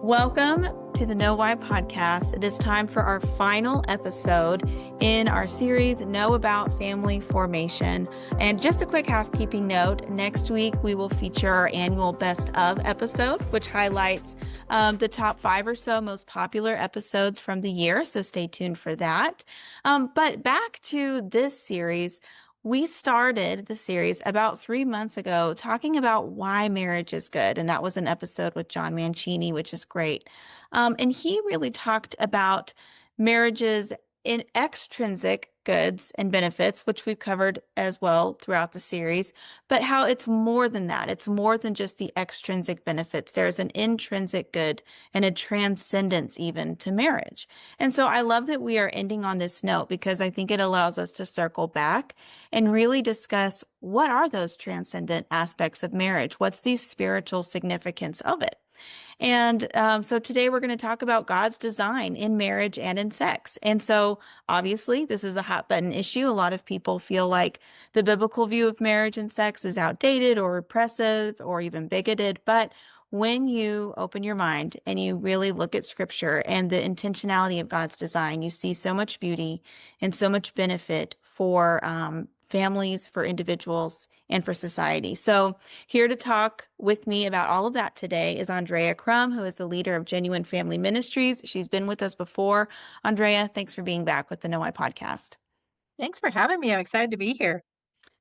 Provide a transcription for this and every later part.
Welcome to the Know Why podcast. It is time for our final episode in our series, Know About Family Formation. And just a quick housekeeping note, next week we will feature our annual Best Of episode, which highlights the top 5 or so most popular episodes from the year. So stay tuned for that. But back to this series. We started the series about 3 months ago talking about why marriage is good. And that was an episode with John Mancini, which is great. And he really talked about marriage's in extrinsic goods and benefits, which we've covered as well throughout the series, but how it's more than that. It's more than just the extrinsic benefits. There's an intrinsic good and a transcendence even to marriage. And so I love that we are ending on this note because I think it allows us to circle back and really discuss what are those transcendent aspects of marriage? What's the spiritual significance of it? And so today we're going to talk about God's design in marriage and in sex. And so obviously this is a hot button issue. A lot of people feel like the biblical view of marriage and sex is outdated or repressive or even bigoted. But when you open your mind and you really look at scripture and the intentionality of God's design, you see so much beauty and so much benefit for families, for individuals, and for society. So here to talk with me about all of that today is Andrea Crum, who is the leader of Genuine Family Ministries. She's been with us before. Andrea, thanks for being back with the Know Why podcast. Thanks for having me. I'm excited to be here.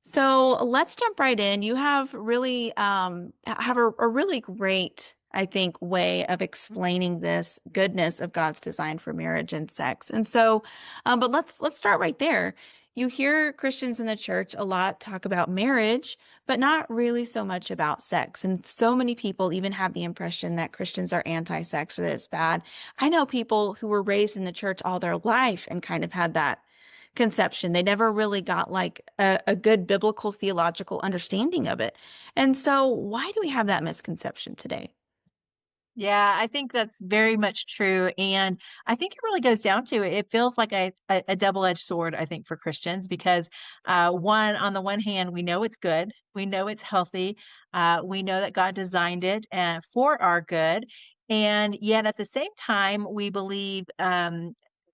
So let's jump right in. You have really have a really great, I think, way of explaining this goodness of God's design for marriage and sex. And so, but let's start right there. You hear Christians in the church a lot talk about marriage, but not really so much about sex. And so many people even have the impression that Christians are anti-sex or that it's bad. I know people who were raised in the church all their life and kind of had that conception. They never really got like a good biblical theological understanding of it. And so why do we have that misconception today? Yeah, I think that's very much true. And I think it really goes down to it feels like a double-edged sword, I think, for Christians, because on the one hand, we know it's good, we know it's healthy, we know that God designed it for our good. And yet at the same time, we believe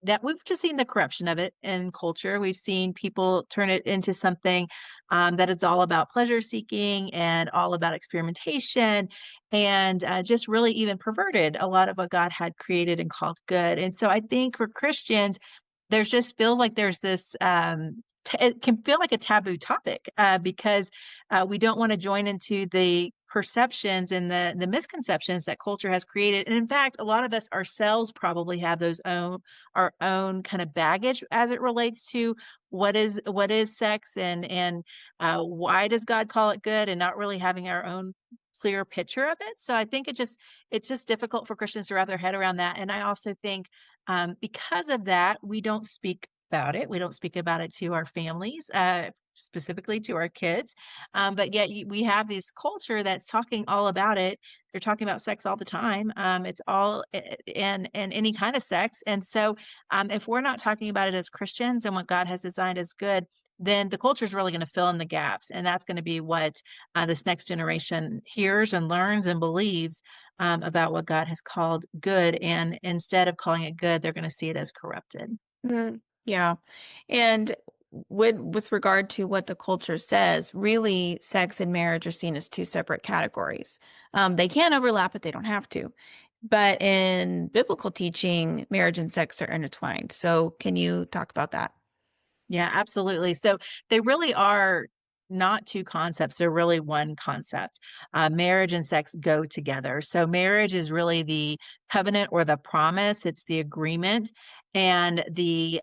that we've just seen the corruption of it in culture. We've seen people turn it into something that is all about pleasure seeking and all about experimentation and just really even perverted a lot of what God had created and called good. And so I think for Christians, there's just feels like there's this it can feel like a taboo topic because we don't want to join into the perceptions and the misconceptions that culture has created. And in fact, a lot of us ourselves probably have our own kind of baggage as it relates to what is sex and why does God call it good, and not really having our own clear picture of it. So I think it's just difficult for Christians to wrap their head around that. And I also think because of that, we don't speak about it. We don't speak about it to our families, specifically to our kids. But yet we have this culture that's talking all about it. They're talking about sex all the time. It's all and any kind of sex. And so if we're not talking about it as Christians and what God has designed as good, then the culture is really going to fill in the gaps. And that's going to be what this next generation hears and learns and believes about what God has called good. And instead of calling it good, they're going to see it as corrupted. Yeah. And with regard to what the culture says, really sex and marriage are seen as two separate categories. They can overlap, but they don't have to. But in biblical teaching, marriage and sex are intertwined. So can you talk about that? Yeah, absolutely. So they really are not two concepts. They're really one concept. Marriage and sex go together. So marriage is really the covenant or the promise. It's the agreement, and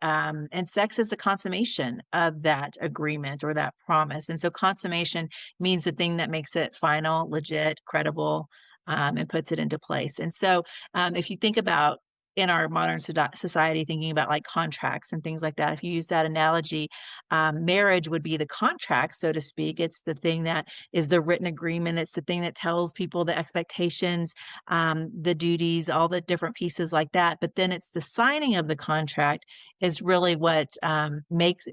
and sex is the consummation of that agreement or that promise. And so consummation means the thing that makes it final, legit, credible, and puts it into place. And so if you think about in our modern society, thinking about like contracts and things like that. If you use that analogy, marriage would be the contract, so to speak. It's the thing that is the written agreement. It's the thing that tells people the expectations, the duties, all the different pieces like that. But then it's the signing of the contract is really what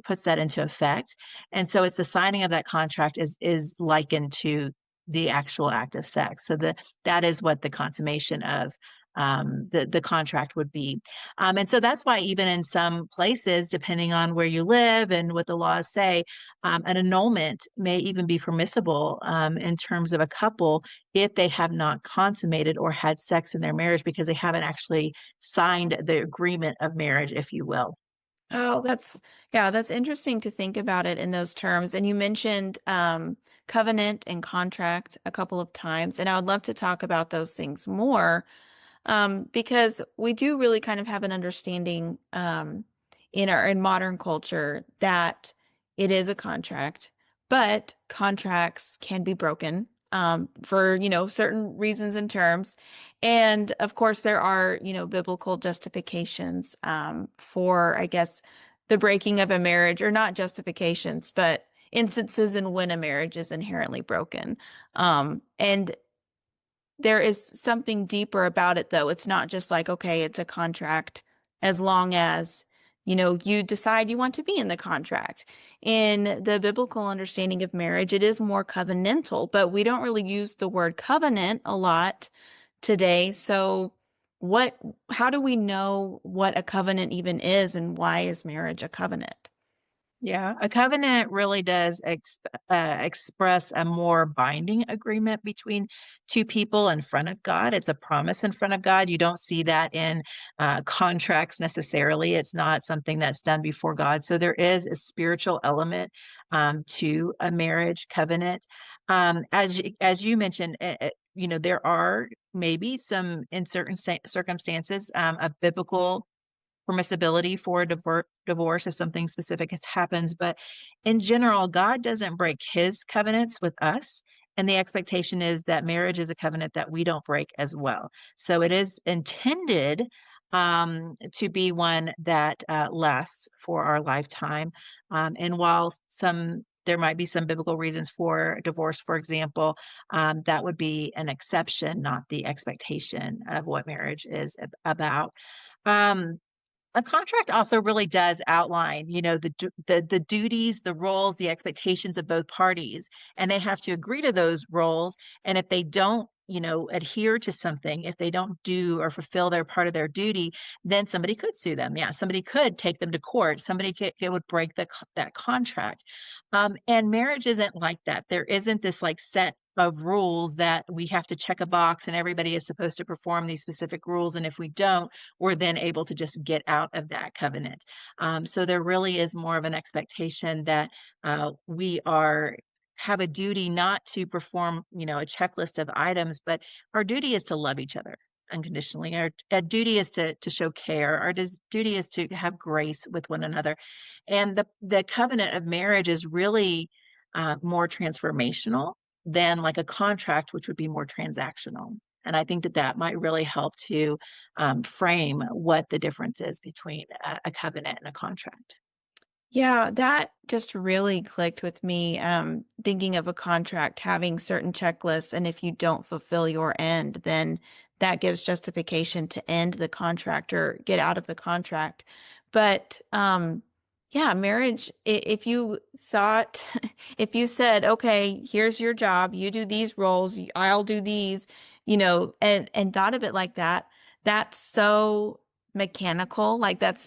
puts that into effect. And so it's the signing of that contract is likened to the actual act of sex. So that is what the consummation of the contract would be. And so that's why even in some places, depending on where you live and what the laws say, an annulment may even be permissible in terms of a couple if they have not consummated or had sex in their marriage because they haven't actually signed the agreement of marriage, if you will. Oh, yeah, that's interesting to think about it in those terms. And you mentioned covenant and contract a couple of times, and I would love to talk about those things more. Because we do really kind of have an understanding in modern culture that it is a contract, but contracts can be broken for certain reasons and terms. And of course, there are biblical justifications for, I guess, the breaking of a marriage, or not justifications, but instances in when a marriage is inherently broken. And there is something deeper about it, though. It's not just like, okay, it's a contract as long as, you decide you want to be in the contract. In the biblical understanding of marriage, it is more covenantal, but we don't really use the word covenant a lot today. So how do we know what a covenant even is, and why is marriage a covenant? Yeah, a covenant really does express a more binding agreement between two people in front of God. It's a promise in front of God. You don't see that in contracts necessarily. It's not something that's done before God. So there is a spiritual element to a marriage covenant. As you mentioned, there are maybe some in certain circumstances a biblical permissibility for divorce if something specific happens. But in general, God doesn't break his covenants with us. And the expectation is that marriage is a covenant that we don't break as well. So it is intended to be one that lasts for our lifetime. And while there might be some biblical reasons for divorce, for example, that would be an exception, not the expectation of what marriage is about. Um, a contract also really does outline, the duties, the roles, the expectations of both parties, and they have to agree to those roles. And if they don't, adhere to something, if they don't do or fulfill their part of their duty, then somebody could sue them. Yeah, somebody could take them to court. Would break that contract. And marriage isn't like that. There isn't this like set of rules that we have to check a box and everybody is supposed to perform these specific rules. And if we don't, we're then able to just get out of that covenant. So there really is more of an expectation that we are have a duty not to perform, a checklist of items, but our duty is to love each other unconditionally. Our duty is to show care. Duty is to have grace with one another. And the covenant of marriage is really more transformational than like a contract, which would be more transactional. And I think that that might really help to frame what the difference is between a covenant and a contract. Yeah, that just really clicked with me. Thinking of a contract having certain checklists, and if you don't fulfill your end, then that gives justification to end the contract or get out of the contract. But yeah, marriage, if you thought, if you said, okay, here's your job, you do these roles, I'll do these, and thought of it like that, that's so mechanical. Like that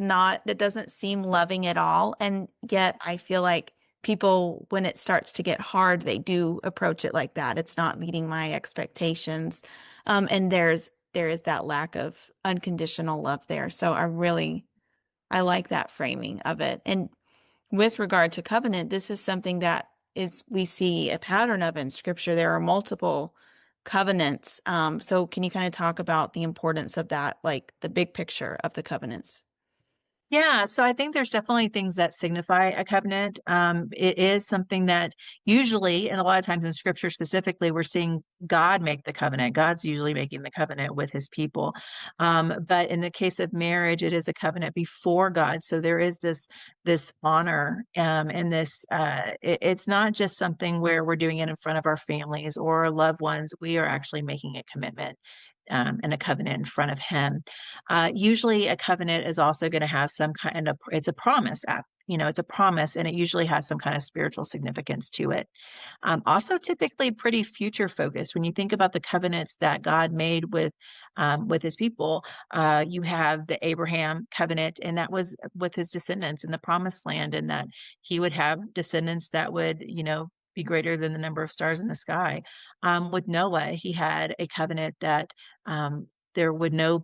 doesn't seem loving at all. And yet I feel like people, when it starts to get hard, they do approach it like that. It's not meeting my expectations. And there is that lack of unconditional love there. So I like that framing of it. And with regard to covenant, this is something that we see a pattern of in scripture. There are multiple covenants. So can you kind of talk about the importance of that, like the big picture of the covenants? Yeah, so I think there's definitely things that signify a covenant. It is something that usually, and a lot of times in scripture specifically, we're seeing God make the covenant. God's usually making the covenant with his people. But in the case of marriage, it is a covenant before God. So there is this honor and it's not just something where we're doing it in front of our families or our loved ones. We are actually making a commitment. and a covenant in front of him. Usually a covenant is also going to have some kind of, it's a promise act. It's a promise, and it usually has some kind of spiritual significance to it. Also, typically pretty future focused. When you think about the covenants that God made with His people, you have the Abraham covenant, and that was with his descendants in the Promised Land, and that he would have descendants that would, be greater than the number of stars in the sky. With Noah, he had a covenant that there would no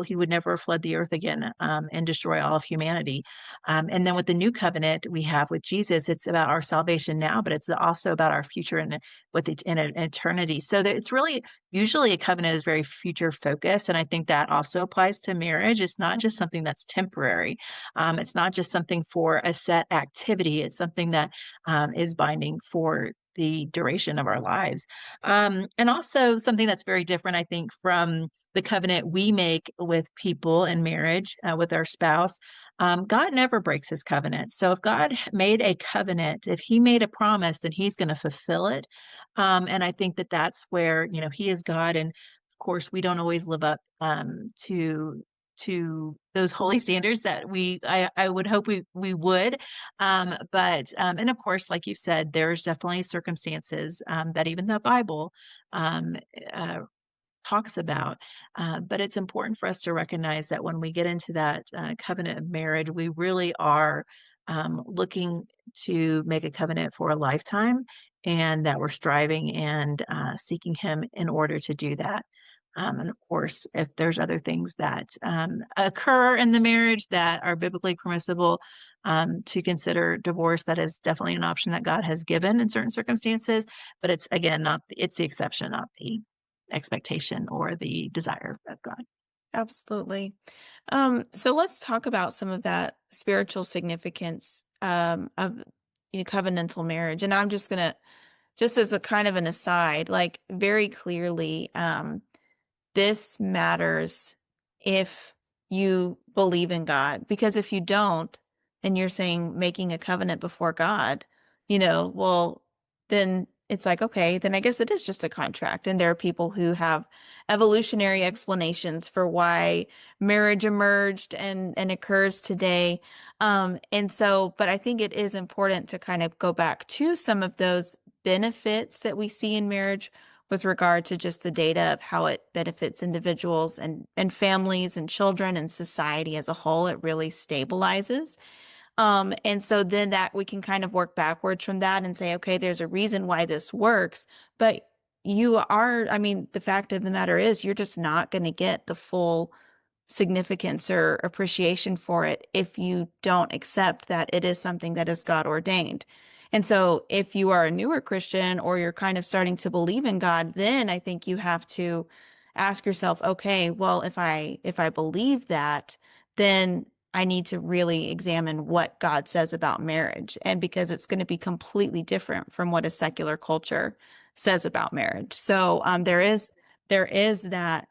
he would never flood the earth again, and destroy all of humanity. And then with the new covenant we have with Jesus, it's about our salvation now, but it's also about our future in an eternity. So it's really, usually a covenant is very future focused, and I think that also applies to marriage. It's not just something that's temporary. It's not just something for a set activity. It's something that is binding for the duration of our lives. And also something that's very different, I think, from the covenant we make with people in marriage, with our spouse. God never breaks his covenant. So if God made a covenant, if he made a promise, then he's going to fulfill it. And I think that that's where, he is God. And of course, we don't always live up to those holy standards that I would hope we would. But and of course, like you've said, there's definitely circumstances that even the Bible um, uh, talks about. But it's important for us to recognize that when we get into that covenant of marriage, we really are looking to make a covenant for a lifetime, and that we're striving and seeking Him in order to do that. And of course, if there's other things that occur in the marriage that are biblically permissible, to consider divorce, that is definitely an option that God has given in certain circumstances. But it's, again, not, it's the exception, not the expectation or the desire of God. Absolutely. So let's talk about some of that spiritual significance of covenantal marriage. And I'm just gonna, just as a kind of an aside, like very clearly, this matters if you believe in God. Because if you don't, and you're saying making a covenant before God, well, then it's like, okay, then I guess it is just a contract. And there are people who have evolutionary explanations for why marriage emerged and occurs today. And so, but I think it is important to kind of go back to some of those benefits that we see in marriage with regard to just the data of how it benefits individuals and families and children and society as a whole. It really stabilizes. And so then that we can kind of work backwards from that and say, okay, there's a reason why this works. But I mean, the fact of the matter is, you're just not going to get the full significance or appreciation for it if you don't accept that it is something that is God ordained. And so if you are a newer Christian or you're kind of starting to believe in God, then I think you have to ask yourself, okay, well, if I believe that, then I need to really examine what God says about marriage. And because it's going to be completely different from what a secular culture says about marriage. So there is that,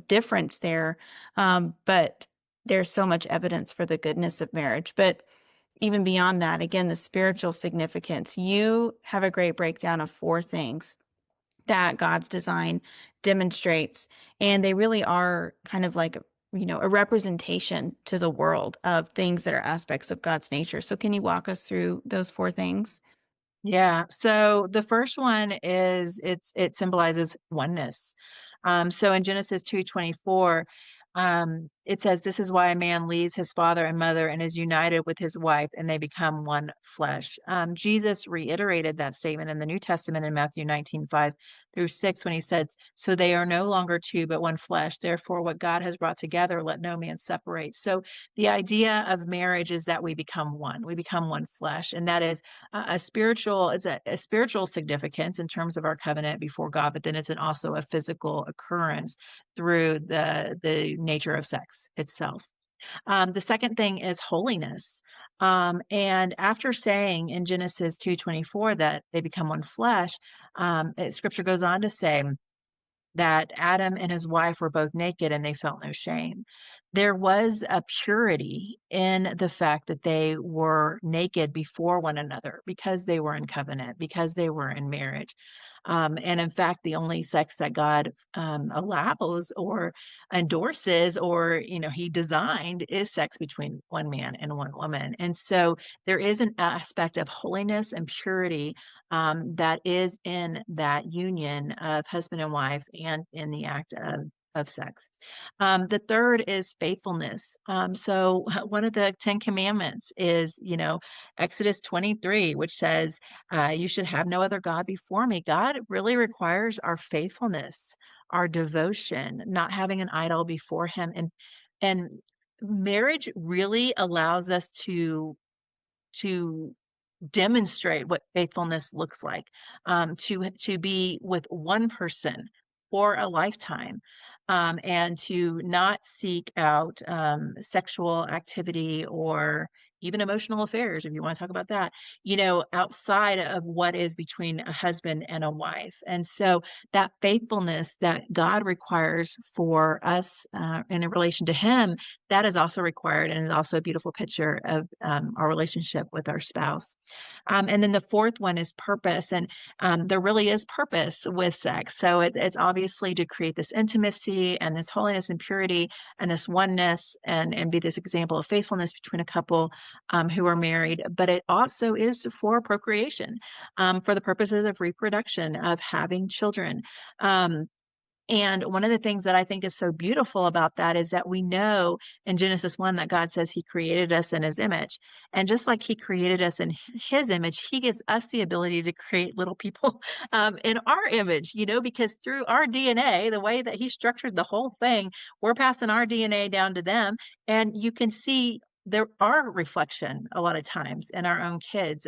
difference there. But there's so much evidence for the goodness of marriage. But even beyond that, again, the spiritual significance, you have a great breakdown of four things that God's design demonstrates. And they really are kind of like, a representation to the world of things that are aspects of God's nature. So can you walk us through those four things? Yeah. So the first one is it symbolizes oneness. So in Genesis 2:24, it says, "This is why a man leaves his father and mother and is united with his wife, and they become one flesh." Jesus reiterated that statement in the New Testament in Matthew 19:5-6, when he said, "So they are no longer two, but one flesh. Therefore, what God has brought together, let no man separate." So the idea of marriage is that we become one. We become one flesh, and that is a spiritual, it's a spiritual significance in terms of our covenant before God, but then it's also a physical occurrence through the nature of sex itself. The second thing is holiness. And after saying in Genesis 2:24 that they become one flesh, scripture goes on to say that Adam and his wife were both naked and they felt no shame. There was a purity in the fact that they were naked before one another because they were in covenant, because they were in marriage. And in fact, the only sex that God allows or endorses or, he designed is sex between one man and one woman. And so there is an aspect of holiness and purity that is in that union of husband and wife and in the act of sex. The third is faithfulness. So one of the 10 commandments is, Exodus 23, which says, you should have no other God before me. God really requires our faithfulness, our devotion, not having an idol before him. And marriage really allows us to demonstrate what faithfulness looks like, to be with one person for a lifetime, and to not seek out sexual activity or even emotional affairs, if you want to talk about that, outside of what is between a husband and a wife. And so that faithfulness that God requires for us in a relation to him, that is also required and is also a beautiful picture of our relationship with our spouse. And then the fourth one is purpose. And there really is purpose with sex. So it's obviously to create this intimacy and this holiness and purity and this oneness and be this example of faithfulness between a couple who are married. But it also is for procreation, for the purposes of reproduction, of having children. And one of the things that I think is so beautiful about that is that we know in Genesis 1 that God says he created us in his image. And just like he created us in his image, he gives us the ability to create little people in our image, because through our DNA, the way that he structured the whole thing, we're passing our DNA down to them. And you can see there are reflection a lot of times in our own kids.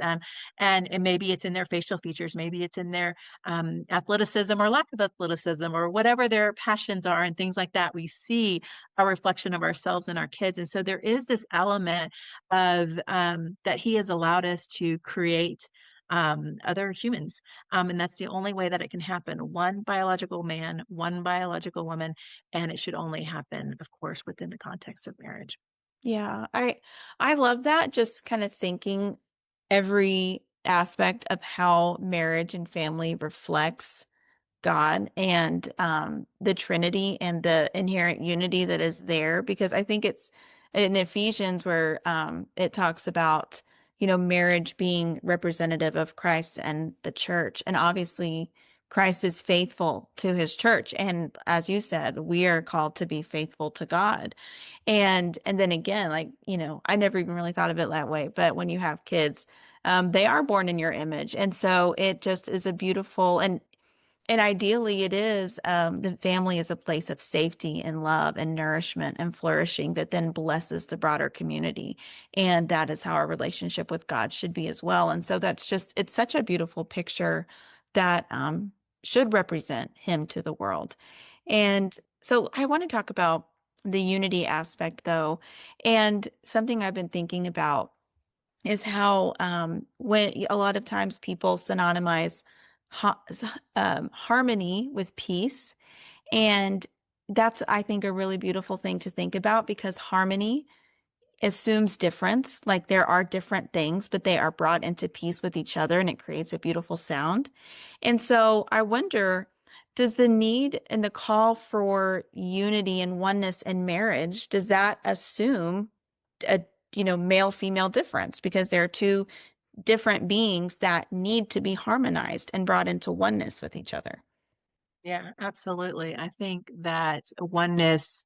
And maybe it's in their facial features, maybe it's in their athleticism or lack of athleticism or whatever their passions are and things like that. We see a reflection of ourselves in our kids. And so there is this element of that he has allowed us to create other humans. And that's the only way that it can happen. One biological man, one biological woman, and it should only happen, of course, within the context of marriage. Yeah, I love that, just kind of thinking every aspect of how marriage and family reflects God and the Trinity and the inherent unity that is there. Because I think it's in Ephesians where it talks about, marriage being representative of Christ and the church. And obviously, Christ is faithful to his church. And as you said, we are called to be faithful to God. And then again, like, I never even really thought of it that way. But when you have kids, they are born in your image. And so it just is a beautiful and ideally, it is the family is a place of safety and love and nourishment and flourishing that then blesses the broader community. And that is how our relationship with God should be as well. And so it's such a beautiful picture that should represent Him to the world. And so I want to talk about the unity aspect, though. And something I've been thinking about is how when a lot of times people synonymize ha harmony with peace. And that's, I think, a really beautiful thing to think about because harmony assumes difference. Like there are different things, but they are brought into peace with each other and it creates a beautiful sound. And so I wonder, does the need and the call for unity and oneness in marriage, does that assume a, male female difference? Because there are two different beings that need to be harmonized and brought into oneness with each other. Yeah, absolutely. I think that oneness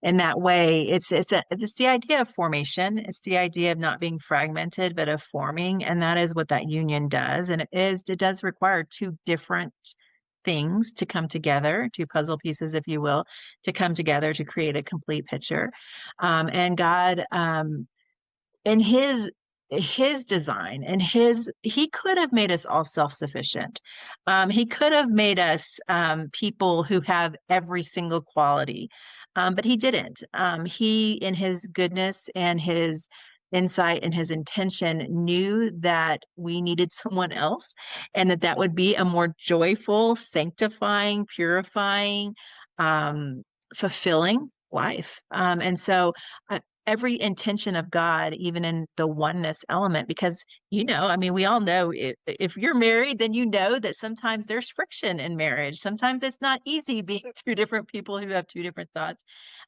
in that way, it's the idea of formation. It's the idea of not being fragmented, but of forming, and that is what that union does. And it does require two different things to come together, two puzzle pieces, if you will, to come together to create a complete picture. And God, in his design and he could have made us all self-sufficient. He could have made us people who have every single quality, but he didn't. He in his goodness and his insight and his intention knew that we needed someone else and that would be a more joyful, sanctifying, purifying, fulfilling life. And so every intention of God, even in the oneness element, because, I mean, we all know if you're married, then you know that sometimes there's friction in marriage. Sometimes it's not easy being two different people who have two different thoughts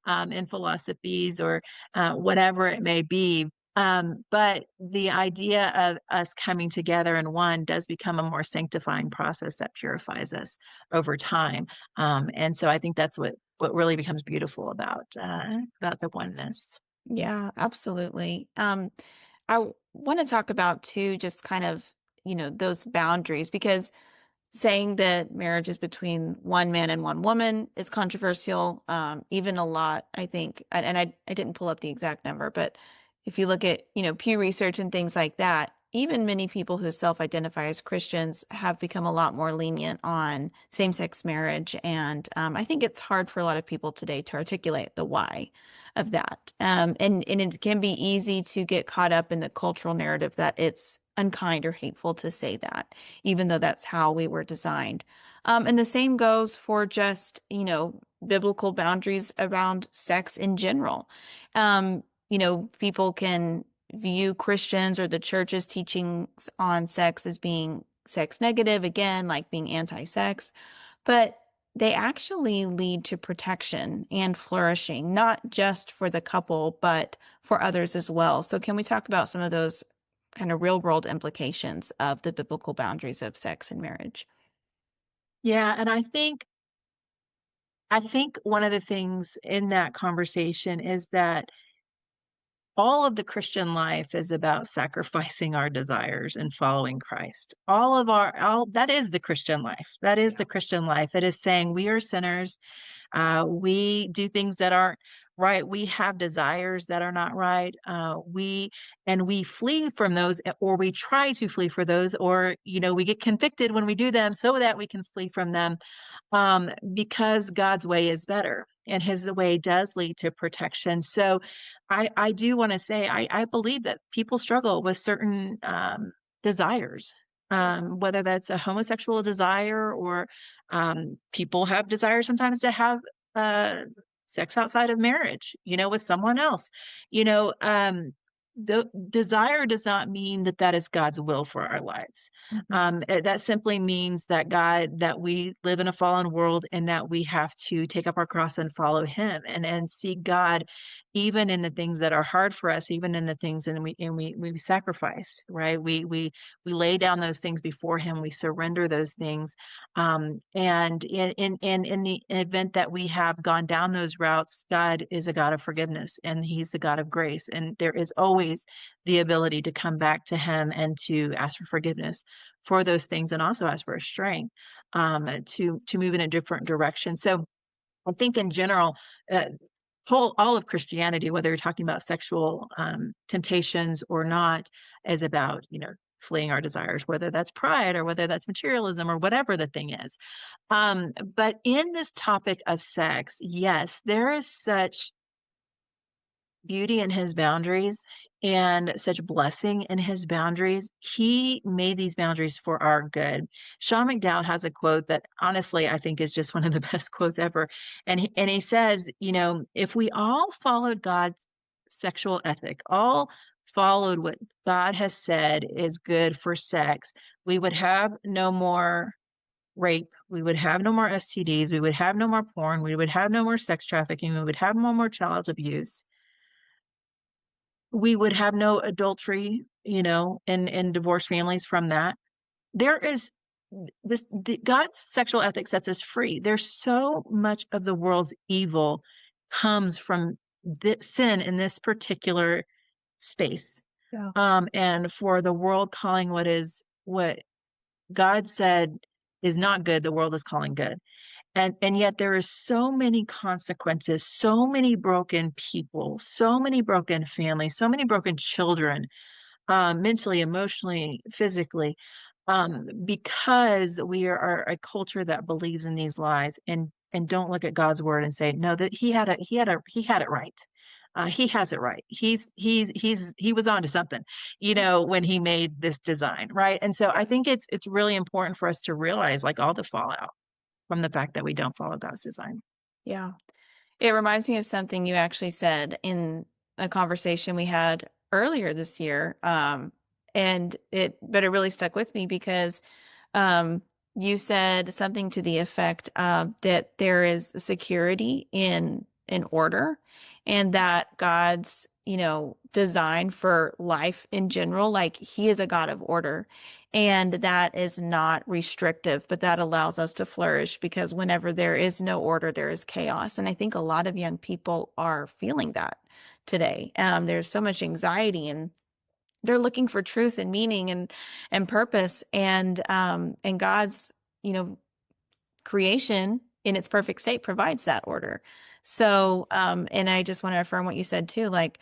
and philosophies or whatever it may be. But the idea of us coming together in one does become a more sanctifying process that purifies us over time. And so I think that's what really becomes beautiful about the oneness. Yeah, absolutely. I want to talk about too, just kind of, those boundaries, because saying that marriage is between one man and one woman is controversial. Even a lot, I think, and I didn't pull up the exact number, but if you look at, Pew Research and things like that, even many people who self-identify as Christians have become a lot more lenient on same-sex marriage. And I think it's hard for a lot of people today to articulate the why of that. And it can be easy to get caught up in the cultural narrative that it's unkind or hateful to say that, even though that's how we were designed. And the same goes for just, biblical boundaries around sex in general. People can view Christians or the church's teachings on sex as being sex negative, again, like being anti-sex, but they actually lead to protection and flourishing, not just for the couple, but for others as well. So, can we talk about some of those kind of real world implications of the biblical boundaries of sex and marriage? Yeah, and I think one of the things in that conversation is that all of the Christian life is about sacrificing our desires and following Christ. All that is the Christian life. That is the Christian life. It is saying we are sinners. We do things that aren't right. We have desires that are not right. We flee from those, or we try to flee for those, or we get convicted when we do them, so that we can flee from them, because God's way is better and his way does lead to protection. So I do want to say, I believe that people struggle with certain desires, whether that's a homosexual desire or people have desires sometimes to have uh, sex outside of marriage, with someone else. The desire does not mean that that is God's will for our lives. Mhm. That simply means that we live in a fallen world and that we have to take up our cross and follow him and seek God even in the things that are hard for us, even in the things and we sacrifice, right? We lay down those things before him, we surrender those things. And in the event that we have gone down those routes, God is a God of forgiveness and he's the God of grace. And there is always the ability to come back to him and to ask for forgiveness for those things and also ask for a strength to move in a different direction. So I think in general, uh, all of Christianity, whether you're talking about sexual temptations or not, is about, fleeing our desires, whether that's pride or whether that's materialism or whatever the thing is. But in this topic of sex, yes, there is such beauty in his boundaries and such blessing in his boundaries. He made these boundaries for our good. Sean McDowell has a quote that honestly I think is just one of the best quotes ever. And he says, if we all followed God's sexual ethic, all followed what God has said is good for sex, we would have no more rape, we would have no more STDs, we would have no more porn, we would have no more sex trafficking, we would have no more child abuse, we would have no adultery, in divorced families from that. There is God's sexual ethic sets us free. There's so much of the world's evil comes from sin in this particular space. Yeah. And for the world calling what God said is not good, the world is calling good. And yet there is so many consequences, so many broken people, so many broken families, so many broken children, mentally, emotionally, physically, because we are a culture that believes in these lies and don't look at God's word and say, no, that he had it right. He has it right. He was onto something, when he made this design, right? And so I think it's really important for us to realize like all the fallout from the fact that we don't follow God's design. Yeah. It reminds me of something you actually said in a conversation we had earlier this year. But it really stuck with me because um, you said something to the effect of that there is security in order, and that God's, design for life in general, like he is a God of order, and that is not restrictive, but that allows us to flourish because whenever there is no order, there is chaos. And I think a lot of young people are feeling that today. There's so much anxiety, and they're looking for truth and meaning and purpose, and God's, you know creation in its perfect state provides that order. So and I just want to affirm what you said too, like,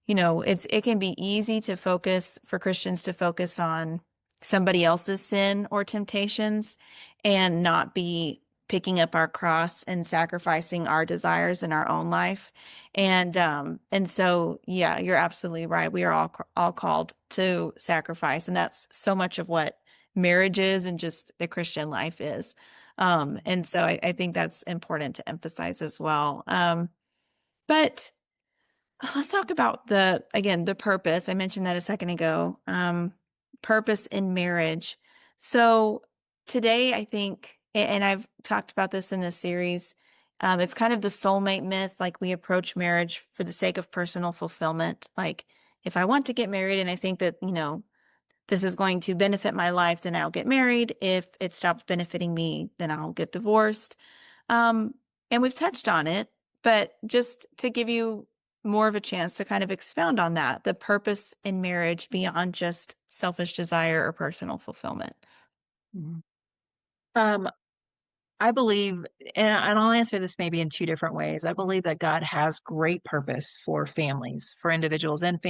it can be easy to focus for Christians to focus on somebody else's sin or temptations and not be picking up our cross and sacrificing our desires in our own life. And so yeah, you're absolutely right. We are all called to sacrifice, and that's so much of what marriage is and just the Christian life is. And so I think that's important to emphasize as well. But let's talk about the purpose. I mentioned that a second ago. Purpose in marriage. So today, I think, and I've talked about this in this series, it's kind of the soulmate myth. Like, we approach marriage for the sake of personal fulfillment. Like, if I want to get married and I think that, this is going to benefit my life, then I'll get married. If it stops benefiting me, then I'll get divorced. Um, and we've touched on it, but just to give you more of a chance to kind of expound on that, the purpose in marriage beyond just selfish desire or personal fulfillment. Mhm. Um, I believe, and I'll answer this maybe in two different ways. I believe that God has great purpose for families, for individuals and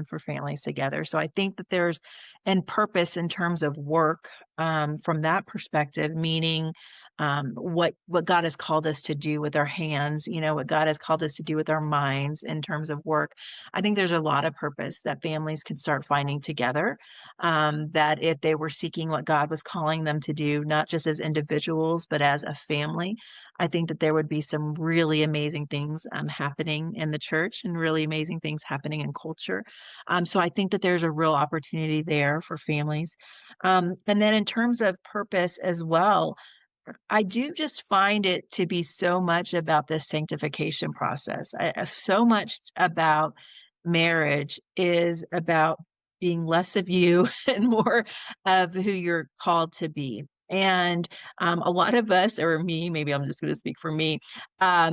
for families together. So I think that there's and purpose in terms of work, from that perspective, meaning what God has called us to do with our hands, what God has called us to do with our minds in terms of work. I think there's a lot of purpose that families can start finding together. That if they were seeking what God was calling them to do, not just as individuals, but as a family, I think that there would be some really amazing things happening in the church and really amazing things happening in culture. So I think that there's a real opportunity there for families. And then in terms of purpose as well, I do just find it to be so much about this sanctification process. So much about marriage is about being less of you and more of who you're called to be. And a lot of us, or me, maybe I'm just going to speak for me,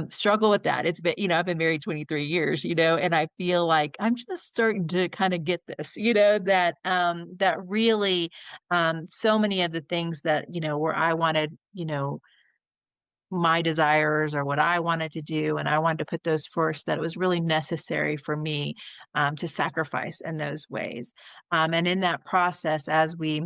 struggle with that. It's been, I've been married 23 years, and I feel like I'm just starting to kind of get this, that really so many of the things that, where I wanted, my desires or what I wanted to do, and I wanted to put those first, that it was really necessary for me to sacrifice in those ways. And in that process, as we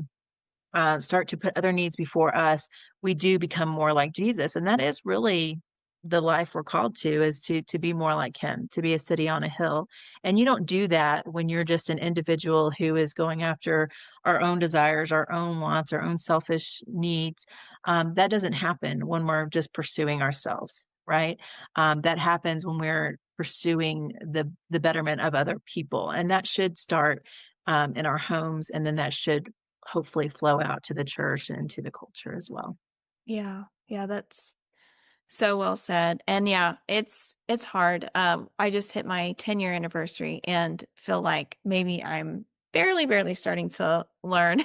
start to put other needs before us, we do become more like Jesus. And that is really the life we're called to, is to be more like him, to be a city on a hill. And you don't do that when you're just an individual who is going after our own desires, our own wants, our own selfish needs. That doesn't happen when we're just pursuing ourselves, right? That happens when we're pursuing the betterment of other people. And that should start in our homes, and then that should hopefully flow out to the church and to the culture as well. Yeah. Yeah, that's so well said. And yeah, it's hard. I just hit my 10-year anniversary and feel like maybe I'm barely starting to learn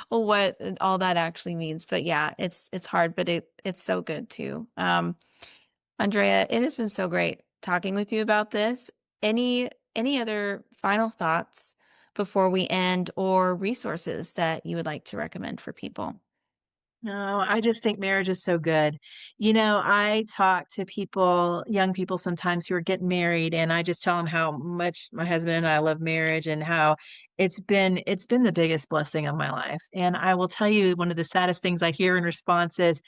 what all that actually means. But yeah, it's hard, but it's so good too. Andrea, it has been so great talking with you about this. Any other final thoughts before we end, or resources that you would like to recommend for people? No, I just think marriage is so good. I talk to people, young people sometimes who are getting married, and I just tell them how much my husband and I love marriage and how it's been the biggest blessing of my life. And I will tell you, one of the saddest things I hear in response is,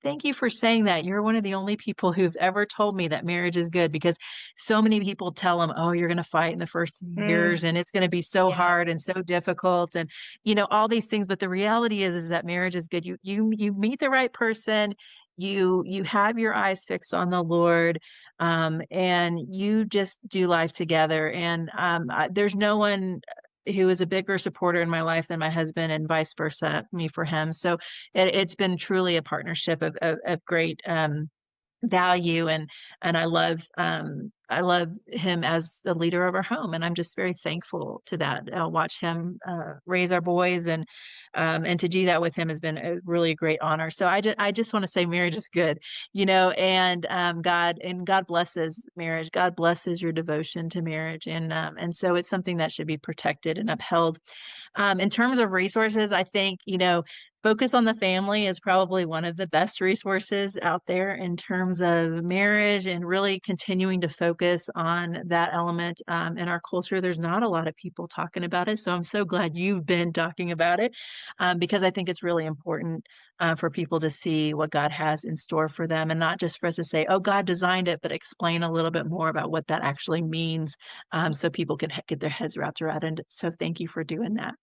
thank you for saying that. You're one of the only people who've ever told me that marriage is good, because so many people tell them, "Oh, you're going to fight in the first Mm, years and it's going to be so yeah. hard and so difficult," and all these things, but the reality is that marriage is good. You meet the right person, you have your eyes fixed on the Lord, and you just do life together. And there's no one who is a bigger supporter in my life than my husband, and vice versa, me for him. So it's been truly a partnership of great value, and I love him as the leader of our home, and I'm just very thankful to that. I'll watch him raise our boys, and to do that with him has been a really great honor. So I just want to say marriage is good, and God blesses marriage. God blesses your devotion to marriage, and so it's something that should be protected and upheld. In terms of resources, I think, Focus on the Family is probably one of the best resources out there in terms of marriage, and really continuing to focus on that element. In our culture, there's not a lot of people talking about it. So I'm so glad you've been talking about it, because I think it's really important for people to see what God has in store for them, and not just for us to say, oh, God designed it, but explain a little bit more about what that actually means, so people can get their heads wrapped around it. So thank you for doing that.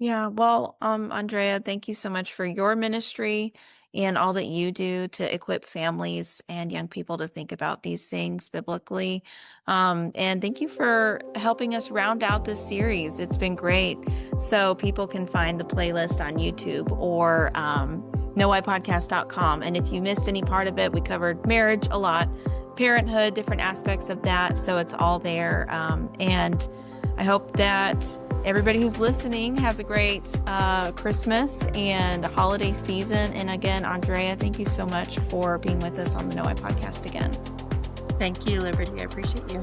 Yeah, well, Andrea, thank you so much for your ministry and all that you do to equip families and young people to think about these things biblically. And thank you for helping us round out this series. It's been great. So people can find the playlist on YouTube or knowwhypodcast.com. And if you missed any part of it, we covered marriage a lot, parenthood, different aspects of that. So it's all there. And I hope that everybody who's listening has a great Christmas and holiday season. And again, Andrea, thank you so much for being with us on the Know Why podcast again. Thank you, Liberty. I appreciate you.